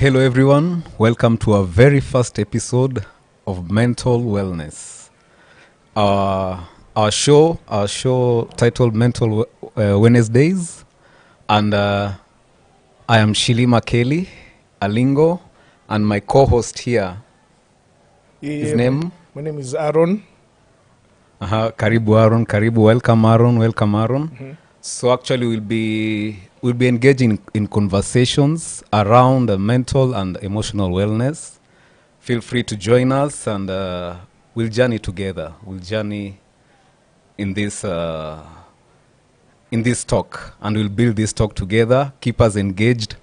Hello everyone, welcome to our very first episode of Mental Wellness. Our show titled Mental Wednesdays, and I am Shilima Kelly Alingo, and my co-host here, his name? My name is Aaron. Karibu Aaron, welcome Aaron. Mm-hmm. So actually we'll be engaging in conversations around mental and emotional wellness. Feel free to join us, and we'll journey together. We'll journey in this talk, and we'll build this talk together. Keep us engaged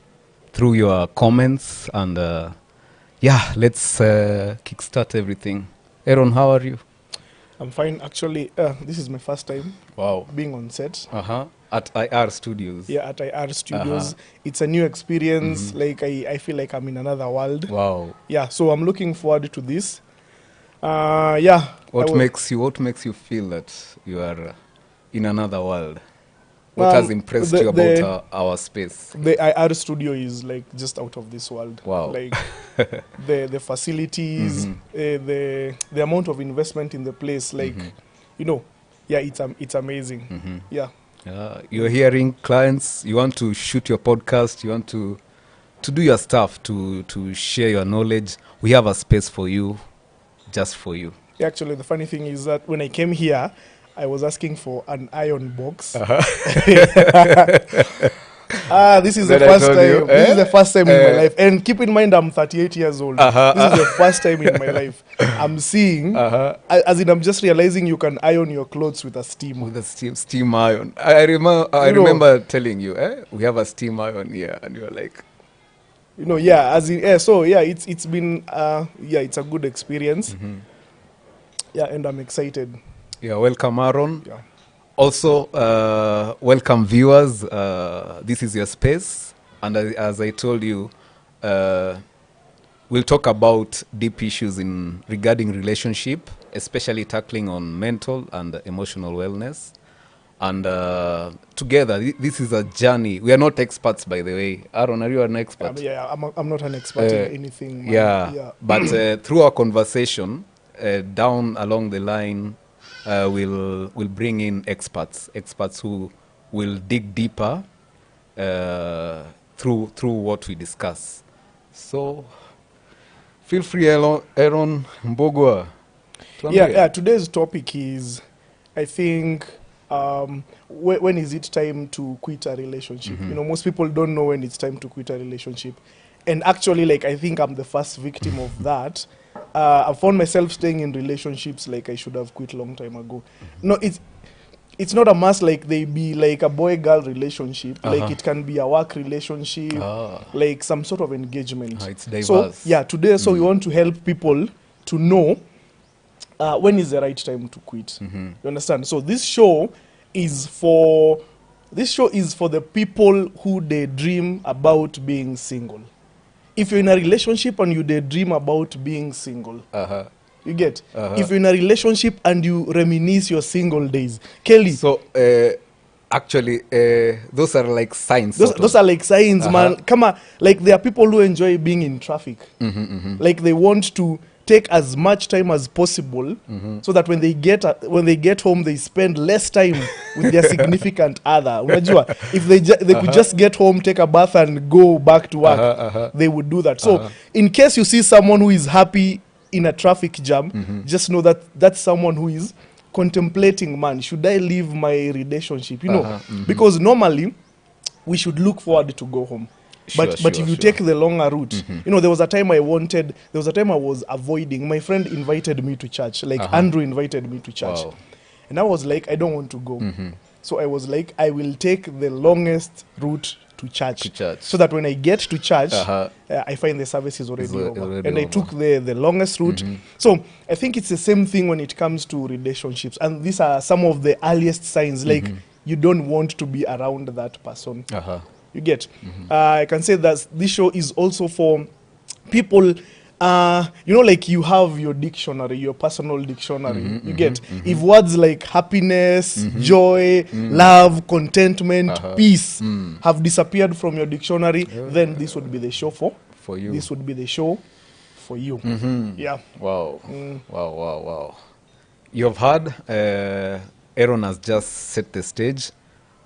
through your comments, and let's kickstart everything. Aaron, how are you? I'm fine. Actually, this is my first time being on set. At IR Studios. Yeah, at IR Studios. It's a new experience. Mm-hmm. Like, I feel like I'm in another world. Wow. Yeah, so I'm looking forward to this. What makes you feel that you are in another world? What has impressed you about our space? The IR studio is like just out of this world. Wow. Like the facilities, mm-hmm. The amount of investment in the place, like, mm-hmm. It's amazing. Mm-hmm. Yeah. You're hearing clients, you want to shoot your podcast, you want to do your stuff, to share your knowledge. We have a space for you, just for you. Yeah, actually, the funny thing is that when I came here, I was asking for an iron box. This is the first time. This is the first time in my life. And keep in mind, I'm 38 years old. This is the first time in my life I'm seeing, as in I'm just realizing you can iron your clothes with a steam. With a steam iron. I remember telling you, we have a steam iron here, and you're like, it's been, it's a good experience. Mm-hmm. Yeah, and I'm excited. Yeah, welcome, Aaron. Yeah. Also, welcome, viewers. This is your space. And as I told you, we'll talk about deep issues regarding relationship, especially tackling on mental and emotional wellness. And together, this is a journey. We are not experts, by the way. Aaron, are you an expert? I'm not an expert in anything. But through our conversation, down along the line, we'll bring in experts who will dig deeper through what we discuss. So feel free, Aaron Mbogwa. Today's topic is, I think, when is it time to quit a relationship? Mm-hmm. Most people don't know when it's time to quit a relationship. And actually, I think I'm the first victim of that. I found myself staying in relationships like I should have quit long time ago. Mm-hmm. No, it's not a must they be like a boy-girl relationship. Like it can be a work relationship, like some sort of engagement. It's diverse. So today, we want to help people to know when is the right time to quit. Mm-hmm. You understand? So this show is for the people who daydream about being single. If you're in a relationship and you daydream about being single, you get. If you're in a relationship and you reminisce your single days, Kelly. So actually, those are like signs. Those are like signs, man. Come on, there are people who enjoy being in traffic. Mm-hmm, mm-hmm. They want to take as much time as possible, so that when they get home, they spend less time with their significant other. If they could just get home, take a bath, and go back to work, they would do that. So, in case you see someone who is happy in a traffic jam, just know that that's someone who is contemplating, man, should I leave my relationship? Because normally we should look forward to go home. But if you take the longer route, there was a time I was avoiding. My friend invited me to church, Andrew invited me to church. Wow. And I was like, I don't want to go. Mm-hmm. So I was like, I will take the longest route to church. So that when I get to church, I find the service is already over. And I took the longest route. Mm-hmm. So I think it's the same thing when it comes to relationships. And these are some of the earliest signs, you don't want to be around that person. You get. Mm-hmm. I can say that this show is also for people, you have your dictionary, your personal dictionary. Mm-hmm, you get. Mm-hmm. If words like happiness, joy, love, contentment, peace have disappeared from your dictionary, then this would be the show for For you. this would be the show for you. Yeah. Wow. Wow. You've heard, Aaron has just set the stage,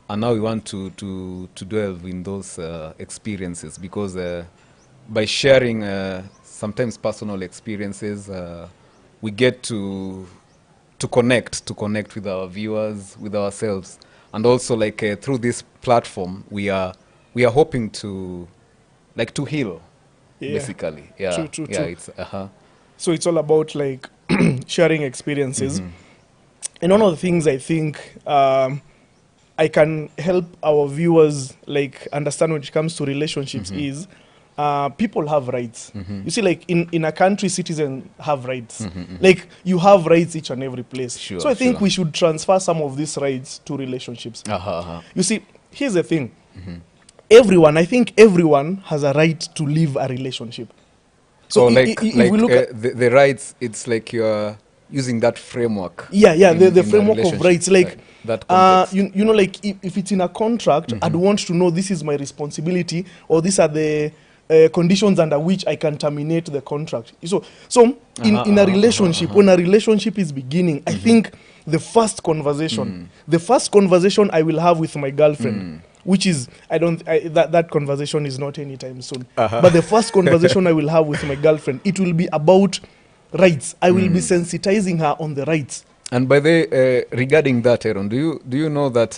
and now we want to delve in those experiences, because by sharing sometimes personal experiences, we get to connect with our viewers, with ourselves, and also like through this platform, we are hoping to heal, Yeah. basically. Yeah, True. It's So it's all about like sharing experiences. And one of the things I think I can help our viewers like understand when it comes to relationships is people have rights. You see, like in a country, citizens have rights. Like you have rights each and every place. Sure, so I think sure. we should transfer some of these rights to relationships. You see, here's the thing. I think everyone has a right to live a relationship. So if we look at the rights, it's like you're using that framework. the in framework of relationship, rights, like that context. you know, like if it's in a contract, I'd want to know this is my responsibility, or these are the conditions under which I can terminate the contract. So in a relationship, when a relationship is beginning, I think the first conversation I will have with my girlfriend, which is that conversation is not anytime soon, but the first conversation I will have with my girlfriend, it will be about rights. I will be sensitizing her on the rights. And by the regarding that, Aaron, do you know that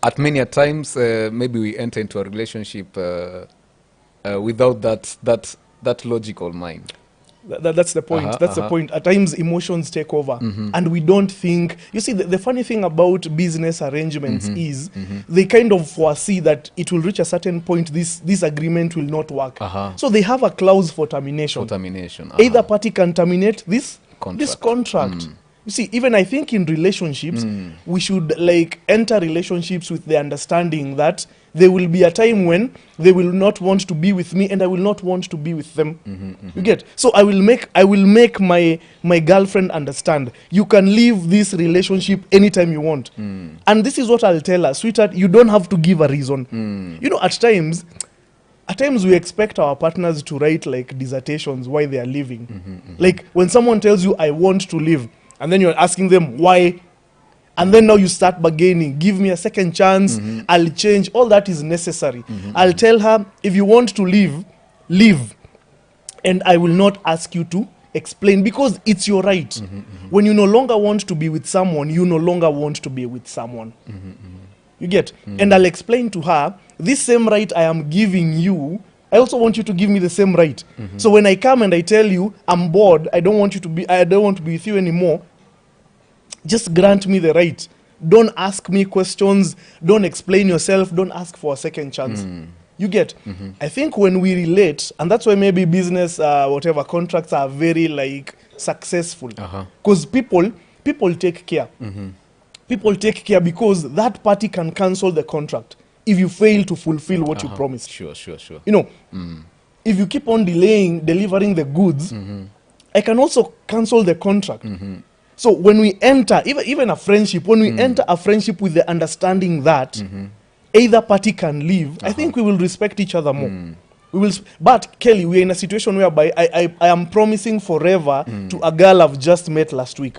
at many a times maybe we enter into a relationship without that logical mind? That's the point. That's the point. At times, emotions take over, and we don't think. You see, the funny thing about business arrangements is they kind of foresee that it will reach a certain point. This agreement will not work. So they have a clause for termination. Either party can terminate this contract. You see, even I think in relationships, we should like enter relationships with the understanding that there will be a time when they will not want to be with me and I will not want to be with them. You get? So I will make my girlfriend understand you can leave this relationship anytime you want. And this is what I'll tell her, sweetheart, you don't have to give a reason. You know, at times we expect our partners to write like dissertations why they are leaving. Like when someone tells you I want to leave, and then you're asking them why, and then now you start bargaining, give me a second chance, I'll change. All that is necessary. I'll tell her, if you want to leave, and I will not ask you to explain, because it's your right. When you no longer want to be with someone, you no longer want to be with someone. You get? And I'll explain to her, this same right I am giving you, I also want you to give me the same right. So when I come and I tell you I'm bored, I don't want to be with you anymore, just grant me the right. Don't ask me questions, don't explain yourself, don't ask for a second chance. You get? I think when we relate, and that's why maybe business whatever contracts are very like successful, because people take care. People take care because that party can cancel the contract if you fail to fulfill what you promised. Sure. You know, if you keep on delivering the goods, I can also cancel the contract. So when we enter, even a friendship, when we enter a friendship with the understanding that either party can leave, I think we will respect each other more. We will. But Kelly, we are in a situation whereby I am promising forever to a girl I've just met last week.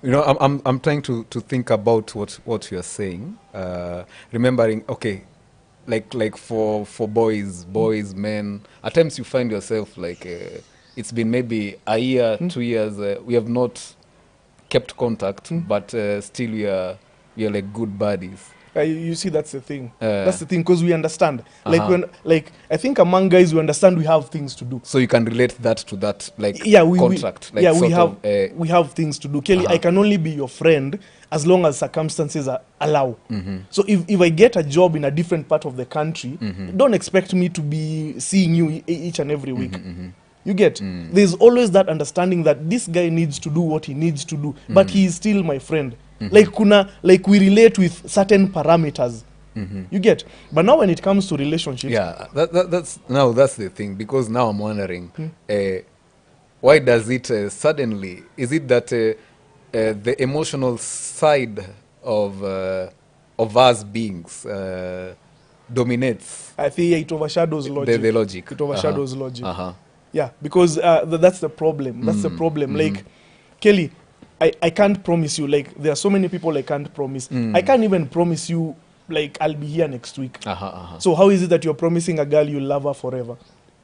You know, I'm trying to think about what you're saying. Remembering, okay, like for boys, men, at times you find yourself like it's been maybe a year, 2 years, we have not kept contact, but still we are like good buddies. You see, that's the thing. That's the thing, because we understand. Like I think among guys, we understand we have things to do. So you can relate that to that, like contract. We have things to do. Kelly, I can only be your friend as long as circumstances allow. So if I get a job in a different part of the country, don't expect me to be seeing you each and every week. You get? There's always that understanding that this guy needs to do what he needs to do, but he is still my friend. Like we relate with certain parameters. You get? But now when it comes to relationships, that's the thing, because now I'm wondering why does it suddenly, is it that the emotional side of us beings dominates I think it overshadows logic. the logic. It overshadows logic. Uh-huh. Yeah, because that's the problem. That's the problem. Like, Kelly, I can't promise you. Like, there are so many people I can't promise. I can't even promise you, like, I'll be here next week. So how is it that you're promising a girl you'll love her forever?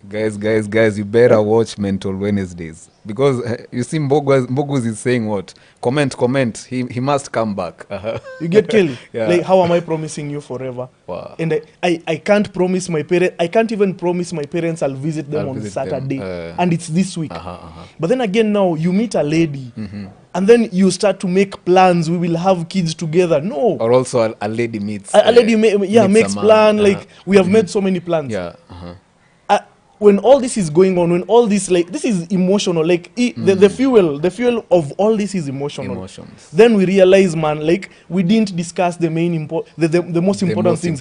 Guys, you better watch Mental Wednesdays. Because you see Mbogus is saying what? Comment. He must come back. You get Kelly? Yeah. Like, how am I promising you forever? Wow. And I can't promise my parents, I can't even promise my parents I'll visit them on Saturday. And it's this week. But then again, now you meet a lady and then you start to make plans. We will have kids together. No. Or also a lady meets. A lady makes a man. plan. Like, we have made so many plans. Yeah. When all this is going on, when all this, like, this is emotional, like, the fuel of all this is Emotions. Then we realize, man, like, we didn't discuss the most important things.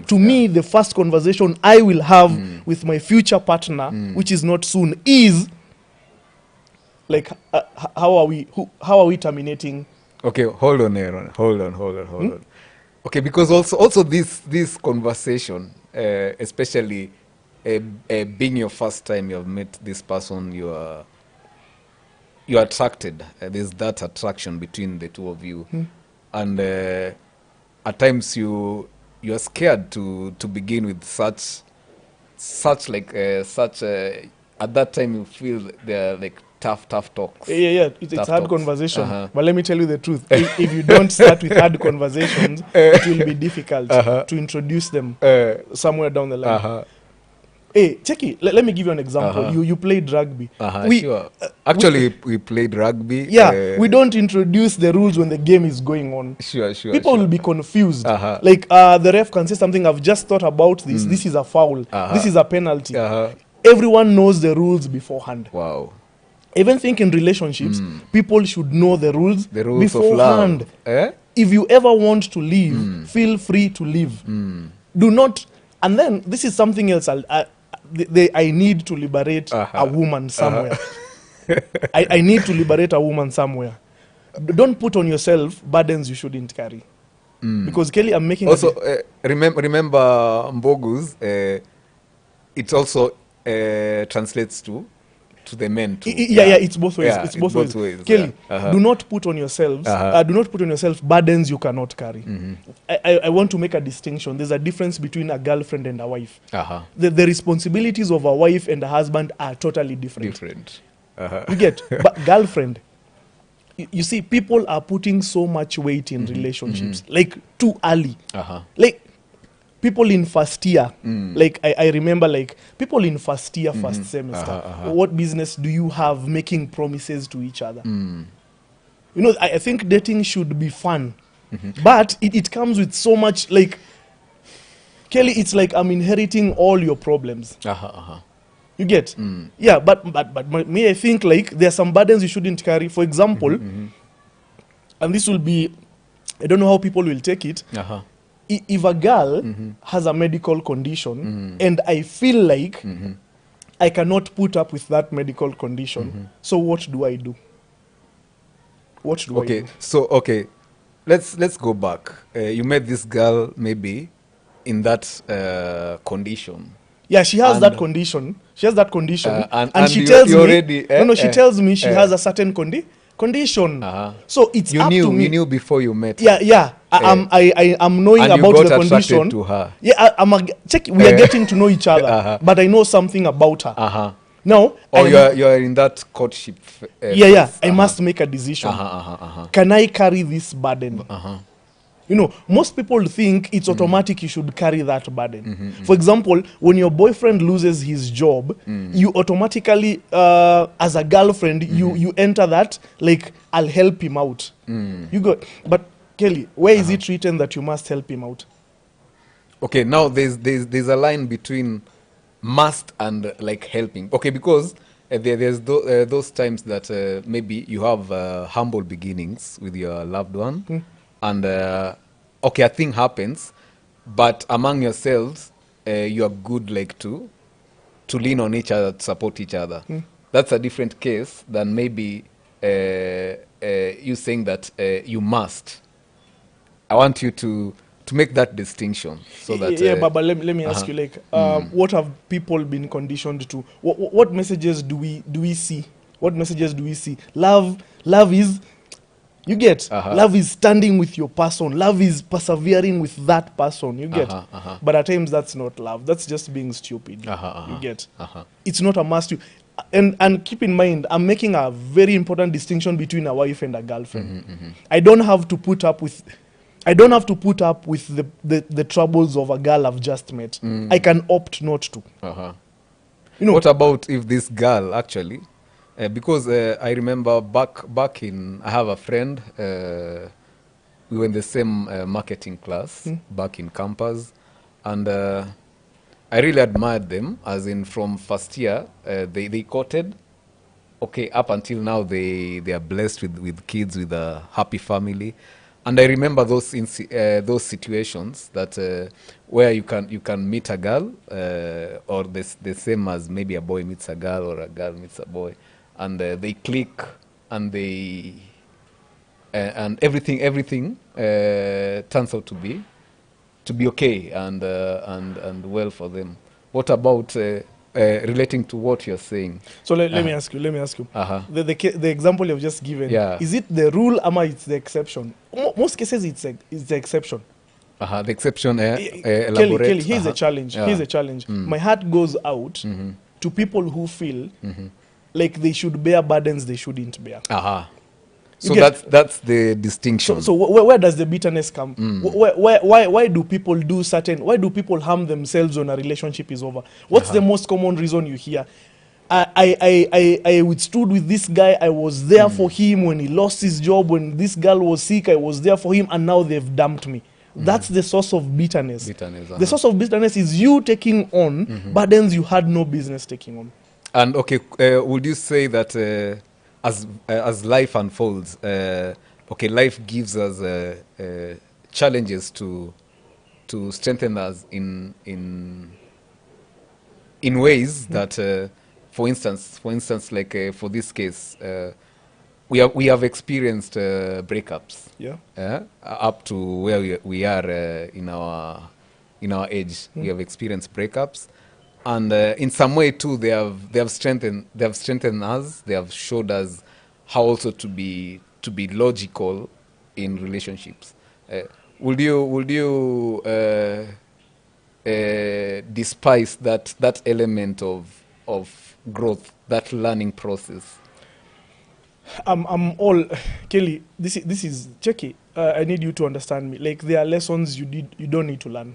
To me, the first conversation I will have with my future partner, which is not soon, is like, how are we terminating? Okay, hold on, Aaron. Hold on. Okay, because also this conversation, especially being your first time you have met this person, you're attracted. There's that attraction between the two of you, and at times you're scared to begin with such at that time you feel they're like tough talks. Yeah. It's hard talks. conversation. But let me tell you the truth. If you don't start with hard conversations, it will be difficult to introduce them somewhere down the line. Hey, check it. Let me give you an example. You played rugby. Sure. Actually, we played rugby. Yeah, we don't introduce the rules when the game is going on. Sure. People will be confused. Like, the ref can say something, I've just thought about this. This is a foul. This is a penalty. Everyone knows the rules beforehand. Wow. I even think in relationships, people should know the rules beforehand. Of love. If you ever want to leave, feel free to leave. Do not. And then this is something else. I need to liberate a woman somewhere. I need to liberate a woman somewhere. Don't put on yourself burdens you shouldn't carry. Because Kelly, I'm making also remember Mbogus. It also translates to the men too. It's both ways. Yeah, it's both ways. Kelly, yeah. do not put on yourselves. Do not put on yourself burdens you cannot carry. I want to make a distinction. There's a difference between a girlfriend and a wife. The responsibilities of a wife and a husband are totally different. You get, but girlfriend. You see, people are putting so much weight in relationships, like too early. Like, people in first year, like I remember, like, people in first year, first semester, what business do you have making promises to each other? You know, I think dating should be fun, but it comes with so much, like, Kelly, it's like I'm inheriting all your problems. You get? Yeah, but me, I think, like, there are some burdens you shouldn't carry. For example, and this will be, I don't know how people will take it. If a girl has a medical condition and I feel like I cannot put up with that medical condition, so what do I do? What do I do? So let's go back. You met this girl maybe in that condition. Yeah, she has that condition. She has that condition, and she you tells me. already, She tells me she has a certain condition. So it's up to me. You knew before you met. Yeah. I'm knowing and about you the got condition. attracted to her. Yeah, we are getting to know each other, but I know something about her. Now, you're in that courtship. I must make a decision. Can I carry this burden? You know, most people think it's automatic you should carry that burden. For example, when your boyfriend loses his job, you automatically, as a girlfriend, you enter that, like, I'll help him out. You go, but Kelly, where is it written that you must help him out? Okay, now there's a line between must and, like, helping. Okay, because there's those times that maybe you have humble beginnings with your loved one, and a thing happens, but among yourselves, you are good, like, to lean on each other, to support each other. That's a different case than maybe you saying that you must. I want you to to make that distinction, so that yeah, but let me ask you, like, what have people been conditioned to? What messages do we see? What messages do we see? Love is, you get, love is standing with your person. Love is persevering with that person. You get, but at times that's not love. That's just being stupid. You get, it's not a must. And keep in mind, I'm making a very important distinction between a wife and a girlfriend. I don't have to put up with the troubles of a girl I've just met. I can opt not to. You know, what about if this girl actually, because I remember back in, I have a friend, we were in the same marketing class back in campus, and I really admired them, as in from first year, they courted. Okay, up until now, they are blessed with kids, with a happy family. And I remember those situations that where you can meet a girl, or the same as maybe a boy meets a girl or a girl meets a boy, and they click, and they and everything turns out to be okay and well for them. What about relating to what you're saying? So let me ask you. The example you've just given, is it the rule or it's the exception? Most cases it's the exception. The exception. Kelly, here's a challenge. Here's a challenge. My heart goes out to people who feel like they should bear burdens they shouldn't bear. So that's the distinction. So where does the bitterness come? Why do people do certain? Why do people harm themselves when a relationship is over? What's the most common reason you hear? I withstood with this guy. I was there for him when he lost his job. When this girl was sick, I was there for him, and now they've dumped me. That's the source of bitterness. The source of bitterness is you taking on burdens you had no business taking on. And okay, would you say that as life unfolds, okay, life gives us challenges to strengthen us in ways that, for instance, like for this case, we have experienced breakups. Up to where we are in our age, we have experienced breakups. And in some way too, they have strengthened us. They have showed us how also to be logical in relationships. Would you despise that element of growth, that learning process? I'm all Kelly. This is Checky. I need you to understand me. Like, there are lessons you don't need to learn.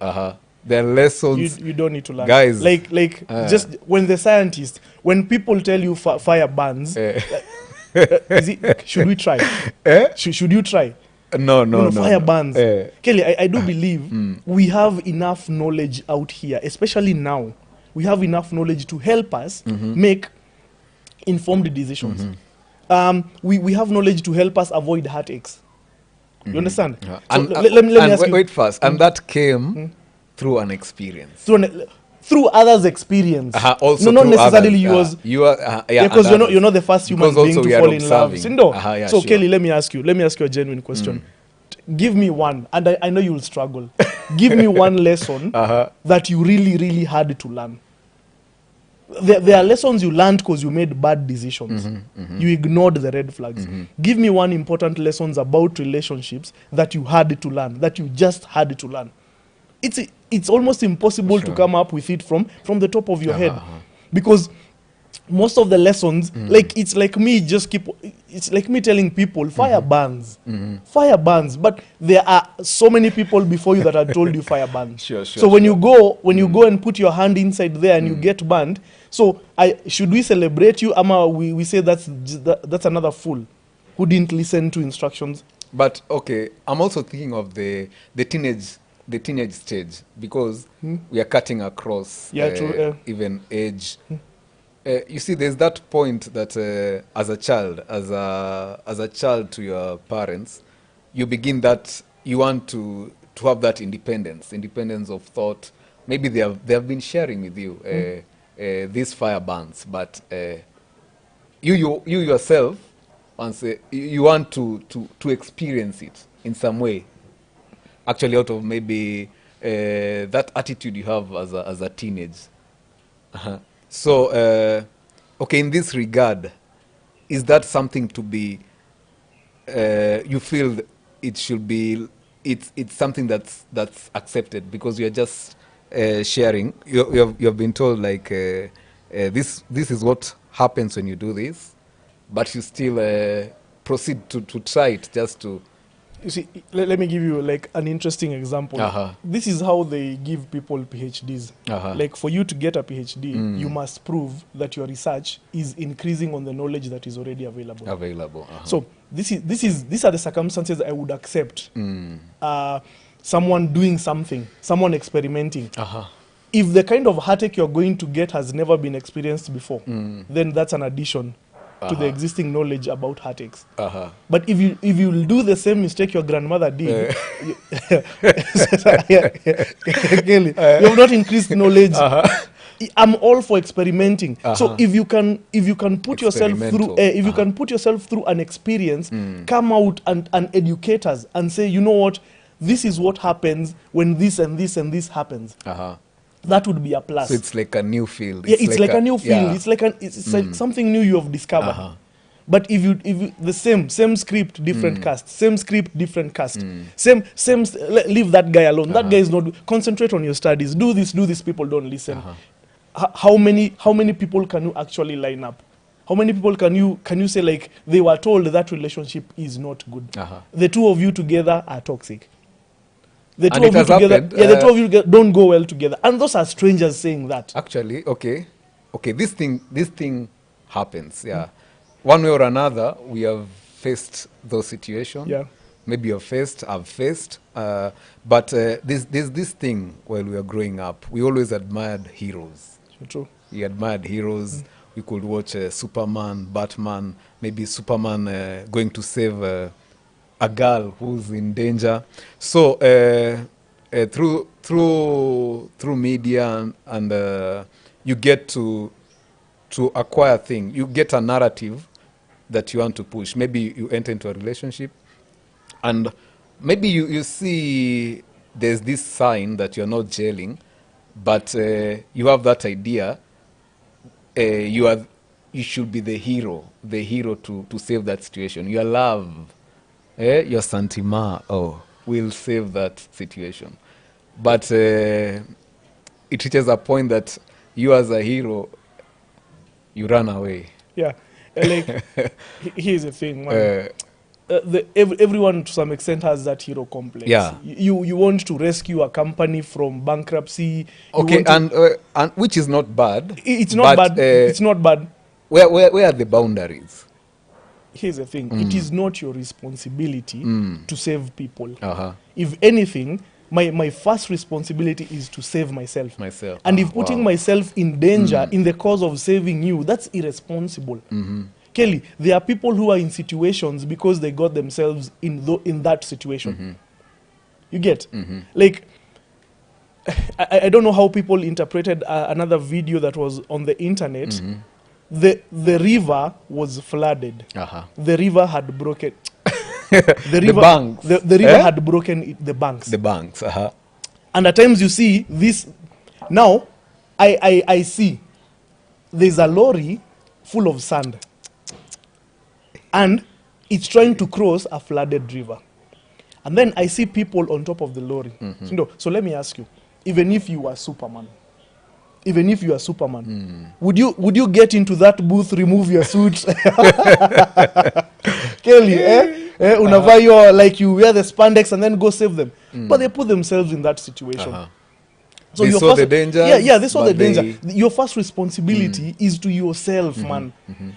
There are lessons you don't need to learn, guys. Like just when people tell you fire burns, should we try? Should you try? No. Fire burns. Kelly, I do believe we have enough knowledge out here, especially now. We have enough knowledge to help us make informed decisions. We have knowledge to help us avoid heartaches. You understand? So let me ask you. Wait first. And that came through an experience. Through others' experience. Also not necessarily others. yours. Because you're not the first human being to fall in love. So sure. Kelly, let me ask you a genuine question. Give me one, and I know you'll struggle. Give me one lesson that you really, really had to learn. There are lessons you learned because you made bad decisions. You ignored the red flags. Give me one important lessons about relationships that you had to learn, that you just had to learn. It's almost impossible to come up with it from the top of your head, because most of the lessons, like it's like me telling people fire burns, but there are so many people before you that have told you fire burns. When you go and put your hand inside there and you get burned, so should we celebrate you, ama we say that's another fool who didn't listen to instructions? But okay, I'm also thinking of the teenage stage, because we are cutting across even age. You see, there's that point that as a child to your parents, you begin that you want to have that independence of thought. Maybe they have been sharing with you these fire burns, but you yourself, once you want to experience it in some way. actually out of maybe that attitude you have as a teenage. So, okay, in this regard, is that something to be, you feel it should be, it's something that's accepted because you're just sharing. You have been told like this is what happens when you do this, but you still proceed to try it just to. You see, let me give you like an interesting example. This is how they give people PhDs. Like for you to get a PhD, you must prove that your research is increasing on the knowledge that is already available. So these are the circumstances I would accept. Someone doing something, someone experimenting. If the kind of heartache you're going to get has never been experienced before, then that's an addition to the existing knowledge about heartaches. But if you do the same mistake your grandmother did, you have not increased knowledge. I'm all for experimenting. So if you can put yourself through you can put yourself through an experience, come out and educate us and say, you know what, this is what happens when this and this and this happens. That would be a plus. So it's like a new field. It's like a new field. It's like like something new you have discovered. But if you the same script, different cast, same script, different cast, same leave that guy alone. That guy is not. Concentrate on your studies. Do this. People don't listen. How many people can you actually line up? How many people can you say like they were told that relationship is not good? The two of you together are toxic. The two of you together, the two of you don't go well together, and those are strangers saying that. Actually, okay, this thing happens. One way or another, we have faced those situations. Maybe I've faced, but this thing while we were growing up, we always admired heroes. True. We admired heroes. We could watch Superman, Batman, maybe Superman going to save a girl who's in danger. So through media and you get to acquire things. You get a narrative that you want to push. Maybe you enter into a relationship and maybe you see there's this sign that you're not gelling, but you have that idea. You should be the hero to save that situation. Your love, your Santima, will save that situation. But it reaches a point that you as a hero, you run away. Like here's the thing, man. Everyone to some extent has that hero complex. You want to rescue a company from bankruptcy. Okay, and which is not bad. It's not bad. It's not bad. Where are the boundaries? Here's the thing. It is not your responsibility to save people. If anything, my first responsibility is to save myself. And if putting myself in danger in the cause of saving you, that's irresponsible. Kelly, there are people who are in situations because they got themselves in that situation. You get? Like, I don't know how people interpreted another video that was on the internet. The river was flooded. The river had broken. The river had broken the banks. And at times you see this. Now, I see there's a lorry full of sand. And it's trying to cross a flooded river. And then I see people on top of the lorry. So let me ask you, even if you are Superman, would you get into that booth, remove your suit? Kelly, unavaa your, like you wear the spandex and then go save them. But they put themselves in that situation. So they saw the danger. They saw the danger. Your first responsibility is to yourself, man.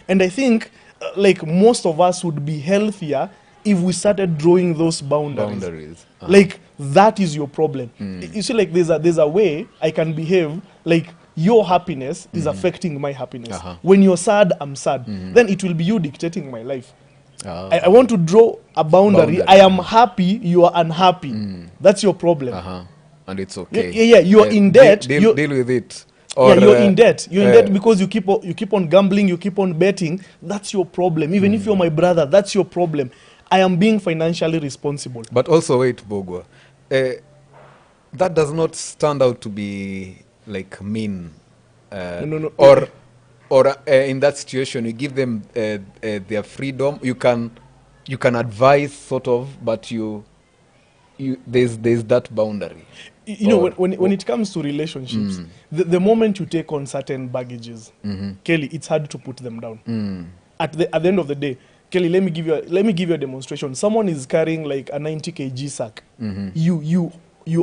And I think like most of us would be healthier if we started drawing those boundaries. Like that is your problem. You see, like there's a way I can behave like your happiness is affecting my happiness. When you're sad, I'm sad. Then it will be you dictating my life. I want to draw a boundary. I am happy, you are unhappy. That's your problem. And it's okay. You're in debt. Deal with it. Or, you're in debt. You're in debt because you keep on gambling, you keep on betting. That's your problem. Even if you're my brother, that's your problem. I am being financially responsible. But also wait, Bogwa. that does not stand out to be like mean, No. or in that situation you give them their freedom. You can advise sort of, but you there's that boundary. You know, when it comes to relationships, the moment you take on certain baggages, Kelly, it's hard to put them down. At the end of the day, Kelly, let me give you a demonstration. Someone is carrying like a 90 kg sack. You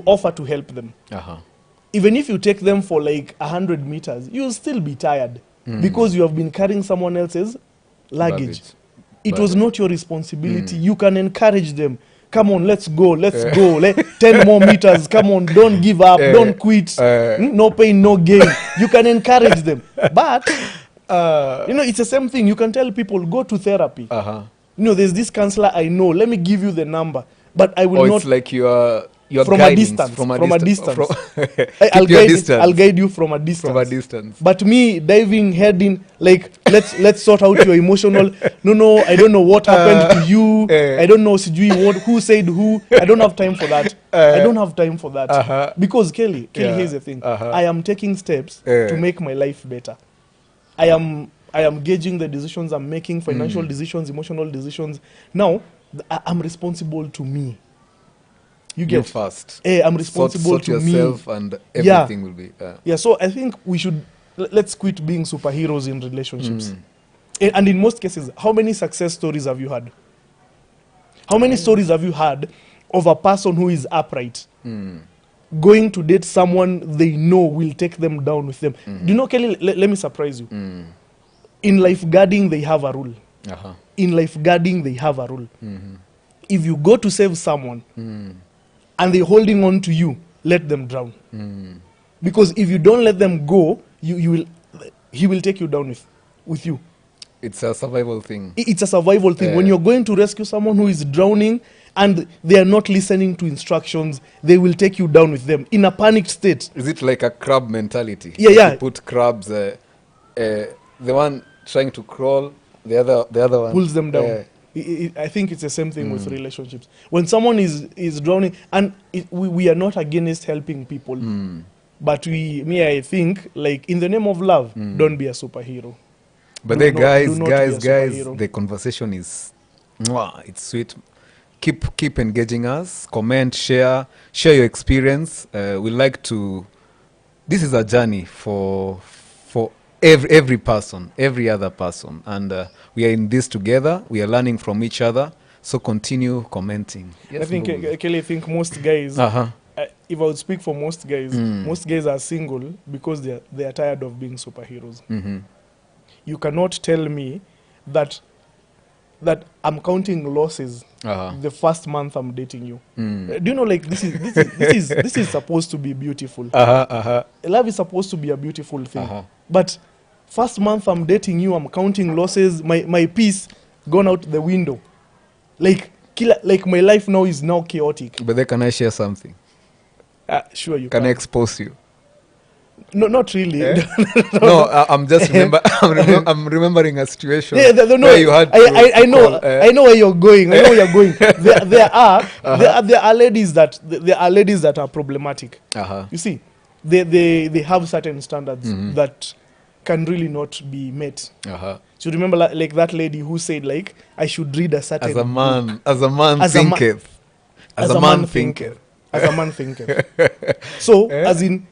offer to help them. Even if you take them for like 100 meters, you'll still be tired because you have been carrying someone else's luggage. It was not your responsibility. You can encourage them. Come on, let's go. 10 more meters. Come on, don't give up. Don't quit. No pain, no gain. You can encourage them. But, you know, it's the same thing. You can tell people, go to therapy. You know, there's this counselor I know. Let me give you the number. But I will not... it's like you're from a distance. From a distance. I'll guide you from a distance. But me diving head in, like, let's sort out your emotional. No, I don't know what happened to you. I don't know who said who. I don't have time for that. I don't have time for that. Because Kelly, here's the thing. I am taking steps to make my life better. I am gauging the decisions I'm making, financial decisions, emotional decisions. Now, I'm responsible to me. You get first. I'm responsible sort to yourself me. And everything will be. So I think we should let's quit being superheroes in relationships. And in most cases, how many success stories have you had? How many stories have you had of a person who is upright, going to date someone they know will take them down with them? Do you know, Kelly? Let me surprise you. In lifeguarding, they have a rule. In lifeguarding, they have a rule. If you go to save someone and they're holding on to you, let them drown. Because if you don't let them go, he will take you down with you. It's a survival thing. It's a survival thing. When you're going to rescue someone who is drowning and they are not listening to instructions, they will take you down with them in a panicked state. Is it like a crab mentality? Yeah. You put crabs, the one trying to crawl, the other one pulls them down. I think it's the same thing with relationships. When someone is drowning, and we are not against helping people, but I think, like, in the name of love, don't be a superhero. But guys, the conversation is, it's sweet. Keep engaging us. Comment, share your experience. We like to. This is a journey for every person, every other person, and we are in this together. We are learning from each other, so continue commenting. Yes, I think, Kelly, I think most guys, if I would speak for most guys are single because they are tired of being superheroes. You cannot tell me that I'm counting losses the first month I'm dating you. Do you know, like, this is supposed to be beautiful. Love is supposed to be a beautiful thing. But first month I'm dating you, I'm counting losses, my peace gone out the window. Like my life now is chaotic. But then, can I share something? Sure, you can. Can I expose you? No, not really. No, I'm just I'm remembering a situation where you had. I know where you're going. I know where you're going. There are ladies that are problematic. You see, they have certain standards that can really not be met. So remember, like that lady who said, like, I should read a certain as a man thinketh. So as in.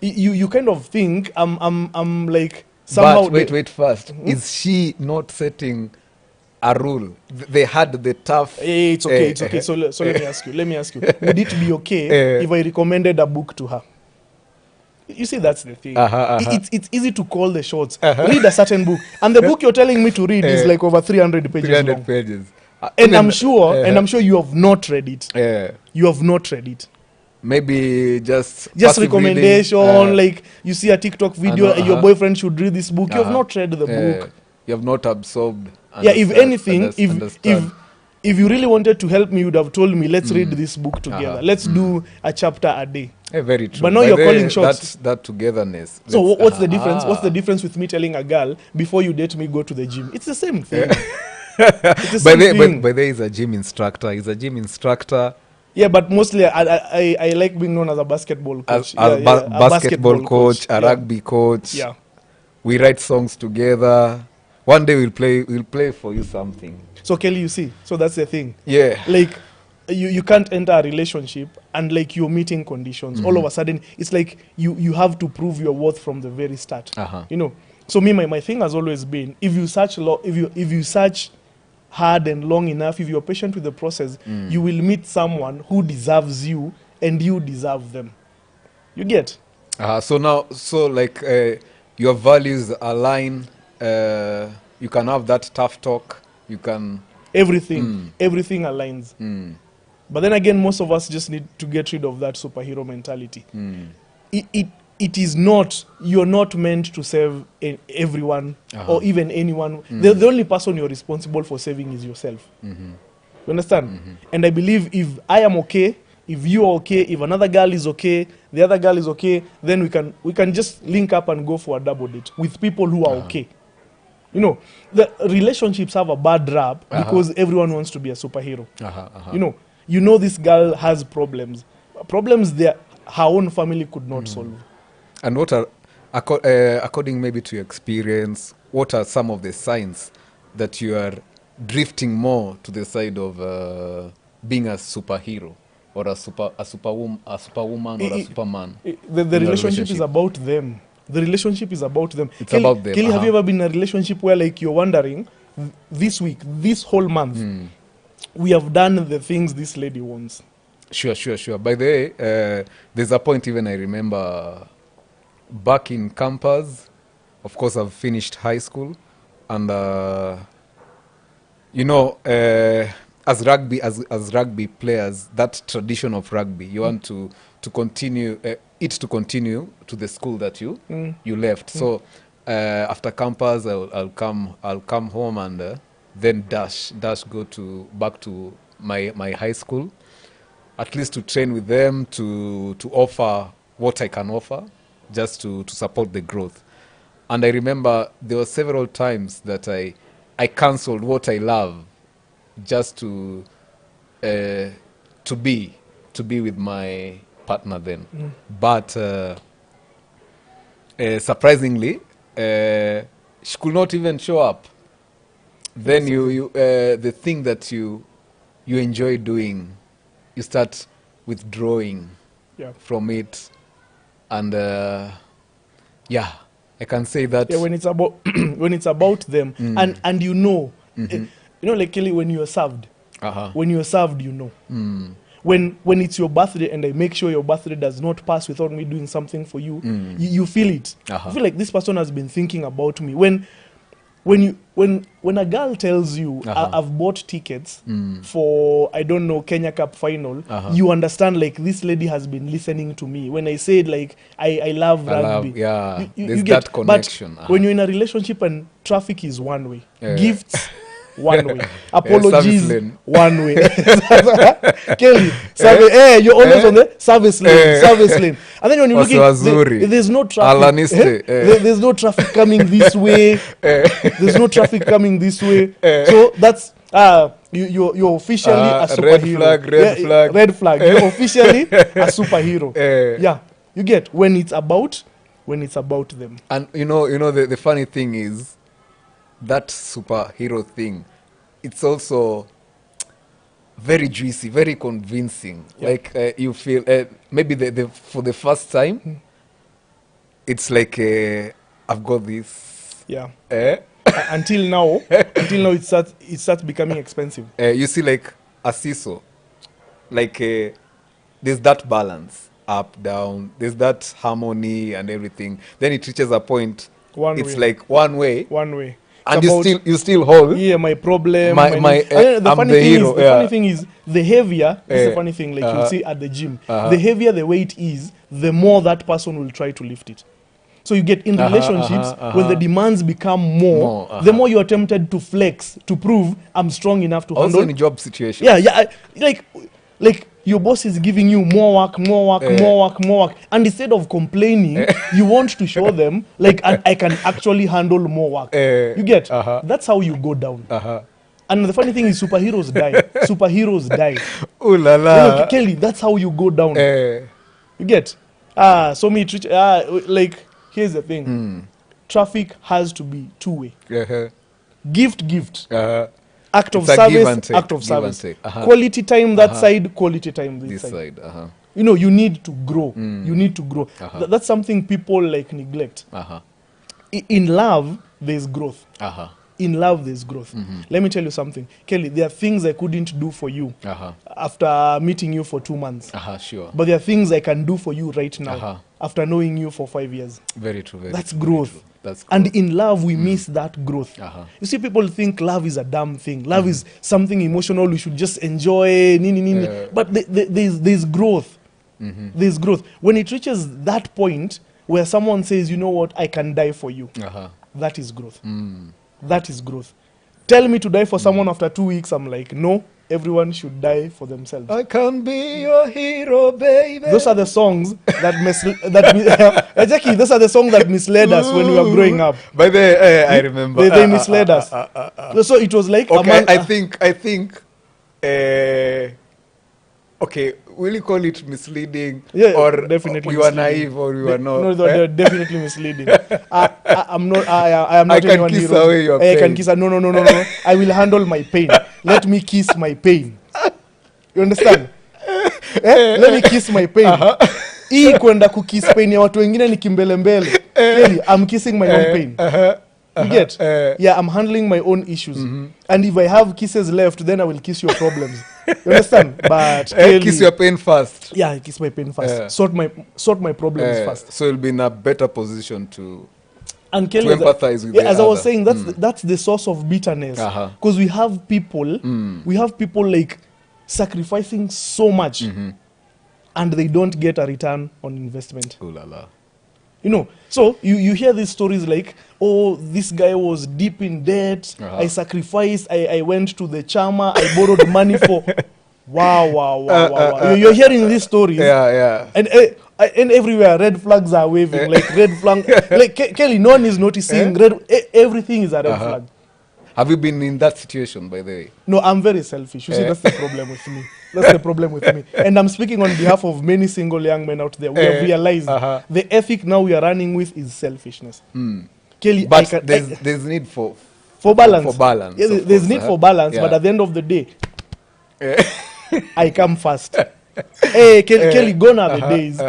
You kind of think I'm like somehow. But wait first. Is she not setting a rule? They had the tough. It's okay. So let me ask you. Would it be okay if I recommended a book to her? You see, that's the thing. It's easy to call the shots. Read a certain book, and the book you're telling me to read is like over 300 pages. 300 pages. And I'm sure you have not read it. You have not read it. Maybe just recommendation, like you see a TikTok video, your boyfriend should read this book. You have not read the book. You have not absorbed. If anything, if you really wanted to help me, you would have told me, let's read this book together. Let's do a chapter a day. Very true. But now you're calling shots. That togetherness. So what's the difference? What's the difference with me telling a girl, before you date me, go to the gym? It's the same thing. But there is a gym instructor. He's a gym instructor. Yeah, but mostly I like being known as a basketball coach. As a basketball coach, a Yeah. rugby coach. Yeah. We write songs together. One day we'll play for you something. So Kelly, you see, so that's the thing. Yeah. Like you can't enter a relationship and like you're meeting conditions. All of a sudden, it's like you have to prove your worth from the very start. Uh-huh. You know. So me, my thing has always been if you search hard and long enough, if you're patient with the process, you will meet someone who deserves you and you deserve them. You get? So like your values align. You can have that tough talk. You can. Everything aligns. But then again, most of us just need to get rid of that superhero mentality. It is not, you're not meant to save everyone or even anyone. The only person you're responsible for saving is yourself. You understand? And I believe if I am okay, if you are okay, if another girl is okay, the other girl is okay, then we can just link up and go for a double date with people who are okay. You know, the relationships have a bad rap because everyone wants to be a superhero. You know this girl has problems her own family could not solve. And what are, according maybe to your experience, what are some of the signs that you are drifting more to the side of being a superhero or a superwoman or a superman? The relationship is about them. The relationship is about them. It's about them. Kelly, have you ever been in a relationship where like you're wondering, this week, this whole month, we have done the things this lady wants? Sure. By the way, there's a point even I remember back in campus. Of course, I've finished high school, and as rugby players, that tradition of rugby, you want to continue to continue to the school that you left. So after campus, I'll come home and then dash go back to my high school, at least to train with them, to offer what I can offer, just to support the growth. And I remember there were several times that I cancelled what I love just to be with my partner then. But surprisingly, she could not even show up. Then you the thing that you enjoy doing, you start withdrawing from it. And I can say that when it's about when it's about them, and you know, like Kelly, when you're served, when it's your birthday and I make sure your birthday does not pass without me doing something for you, you feel it. You feel like this person has been thinking about me. When a girl tells you, I've bought tickets for, I don't know, Kenya Cup final, you understand, like, this lady has been listening to me. When I said, like, I love rugby. There's get that connection. But when you're in a relationship and traffic is one way, gifts, one way, apologies, one way. Kelly, you're always on the service lane. And then when you're looking, there's no traffic. There's no traffic coming this way. There's no traffic coming this way. So that's you're officially a superhero. Red flag. You're officially a superhero. You get when it's about them. And you know the funny thing is, that superhero thing, it's also very juicy, very convincing. Like you feel maybe the for the first time, it's like I've got this. Until now it starts becoming expensive. You see, like a seesaw, like there's that balance, up, down. There's that harmony and everything. Then it reaches a point. Like one way. And you still hold. My problem. The funny thing is, the heavier, this is the funny thing, like you'll see at the gym, the heavier the weight is, the more that person will try to lift it. So you get in relationships, when the demands become more, the more you're tempted to flex, to prove I'm strong enough to handle. Also in job situation. Like your boss is giving you more work. And instead of complaining, you want to show them, like, I can actually handle more work. You get? That's how you go down. And the funny thing is, superheroes die. Superheroes die. Ooh la You la. know, Kelly, that's how you go down. Eh. You get? So me, like, here's the thing. Traffic has to be two-way. Uh-huh. Gift. Uh-huh. Act of It's a give service, and take, act of give and service. take. Uh-huh. Quality time that side, quality time this This side. side. Uh-huh. You know, you need to grow. You need to grow. Uh-huh. That's something people like neglect. Uh-huh. In love, there's growth. Uh-huh. In love, there's growth. Let me tell you something. Kelly, there are things I couldn't do for you Uh-huh. after meeting you for 2 months. Uh-huh. Sure. But there are things I can do for you right now Uh-huh. after knowing you for 5 years. Very true. Very That's true, growth. Very true. That's And growth. in love, we miss that growth. Uh-huh. You see, people think love is a damn thing. Love is something emotional. We should just enjoy. Yeah. But there's growth. There's growth. When it reaches that point where someone says, you know what, I can die for you, Uh-huh. that is growth. That is growth. Tell me to die for someone after 2 weeks, I'm like, no, everyone should die for themselves. I can be your hero, baby. Those are the songs that Jackie, those are the songs that misled us when we were growing up. By the way, I remember. They misled us. So it was like Okay, I think. Okay, will you call it misleading? Yeah, or definitely we were misleading. naive, or we were not? No, they're definitely misleading. I am not I can anyone kiss hero. away your I can pain. kiss. No. I will handle my pain. Let me kiss my pain. You understand? Let me kiss my pain. Hii kwenda kukiss pain ya watu wengine ni kimbelembele. Really, I'm kissing my own pain. You get? Yeah, I'm handling my own issues. And if I have kisses left, then I will kiss your problems. You understand? But clearly, Kiss your pain first. yeah, I kiss my pain first. Sort my problems first. So you'll be in a better position to. And Kelly, To empathize with the as I was other. saying, that's the source of bitterness. Uh-huh. Because we have people like sacrificing so much, and they don't get a return on investment. Ooh la la. You know, so you hear these stories like, oh, this guy was deep in debt. Uh-huh. I sacrificed. I went to the chama. I borrowed money for. Wow. You're hearing these stories. Yeah. And everywhere red flags are waving, like red flag. Like Kelly, no one is noticing. Everything is a red flag. Have you been in that situation, by the way? No, I'm very selfish. You see, that's the problem with me. That's the problem with me. And I'm speaking on behalf of many single young men out there. We have realized the ethic now we are running with is selfishness. Kelly, But there's need for balance. For balance. Yeah, of there's course, need for balance, yeah. but at the end of the day, I come first. Hey, Kelly, gone are the days.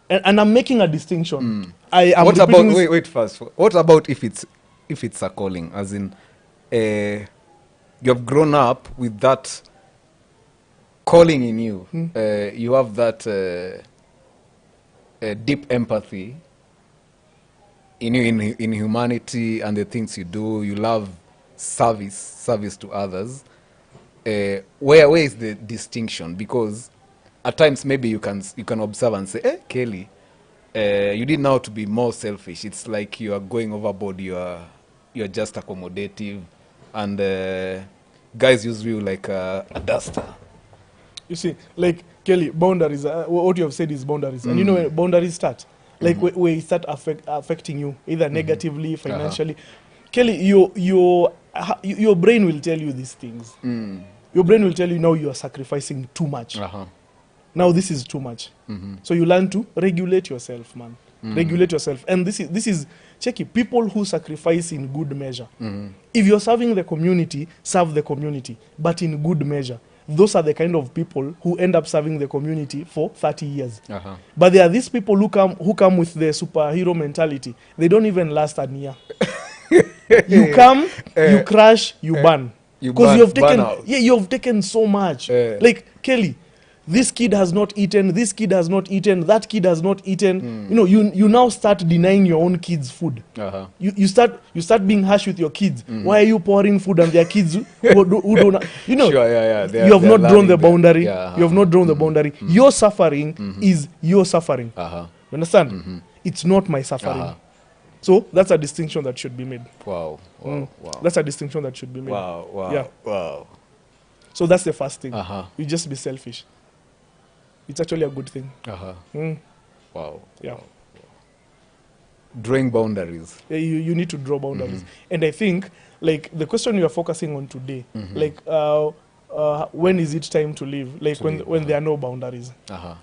And I'm making a distinction. I'm What about repeating this- wait first? What about if it's a calling, as in you've grown up with that calling in you. You have that deep empathy in you, in humanity and the things you do. You love service to others. Where is the distinction? Because at times maybe you can observe and say, Kelly, you need now to be more selfish. It's like you are going overboard. You're just accommodative, and guys use you like a duster. You see, like Kelly, boundaries. What you have said is boundaries, and you know when boundaries start, like where it start affecting you either negatively, financially. Kelly, your brain will tell you these things. Your brain will tell you now you are sacrificing too much. Now this is too much. So you learn to regulate yourself, man. Regulate yourself, and this is check it. People who sacrifice in good measure. If you're serving the community, serve the community, but in good measure. Those are the kind of people who end up serving the community for 30 years. But there are these people who come with the superhero mentality. They don't even last a year. You come, you crash, you burn. Because you have taken so much. Like Kelly, this kid has not eaten, this kid has not eaten, that kid has not eaten. You know, you now start denying your own kids food. You start being harsh with your kids. Why are you pouring food on their kids who don't? You know, Sure, you have not drawn the boundary. You Yeah, have not drawn the boundary. Your suffering is your suffering. You understand? It's not my suffering. So that's a distinction that should be made. Wow. That's a distinction that should be made. Yeah. Wow. So that's the first thing. You just be selfish. It's actually a good thing. Wow. Yeah. drawing boundaries. You need to draw boundaries. And I think, like, the question you are focusing on today, like, when is it time to leave? Like, when there are no boundaries.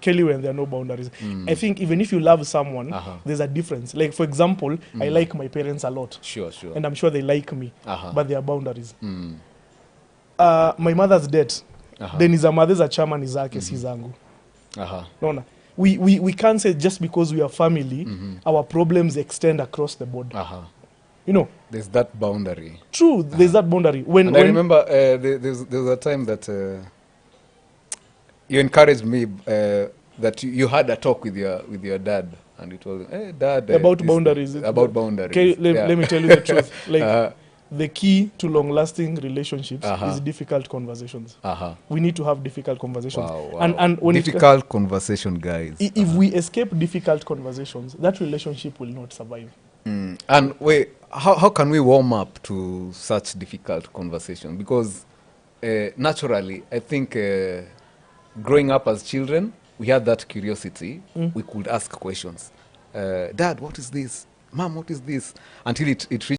Kelly, when there are no boundaries. I think even if you love someone, there's a difference. Like, for example, I like my parents a lot. Sure. And I'm sure they like me. But there are boundaries. My mother's dead. Then his mother's a chama ni zake si zangu. Naona? We can't say just because we are family, our problems extend across the board. You know, there's that boundary. True, there's that boundary. When I remember there was a time that you encouraged me that you had a talk with your dad, and it was, hey, Dad, about boundaries. About boundaries. Okay, let me tell you the truth. Like, the key to long-lasting relationships is difficult conversations. We need to have difficult conversations. Wow. And when difficult conversation, guys. If we escape difficult conversations, that relationship will not survive. And wait, how can we warm up to such difficult conversation? Because naturally, I think growing up as children, we had that curiosity. We could ask questions. Dad, what is this? Mom, what is this? Until it reached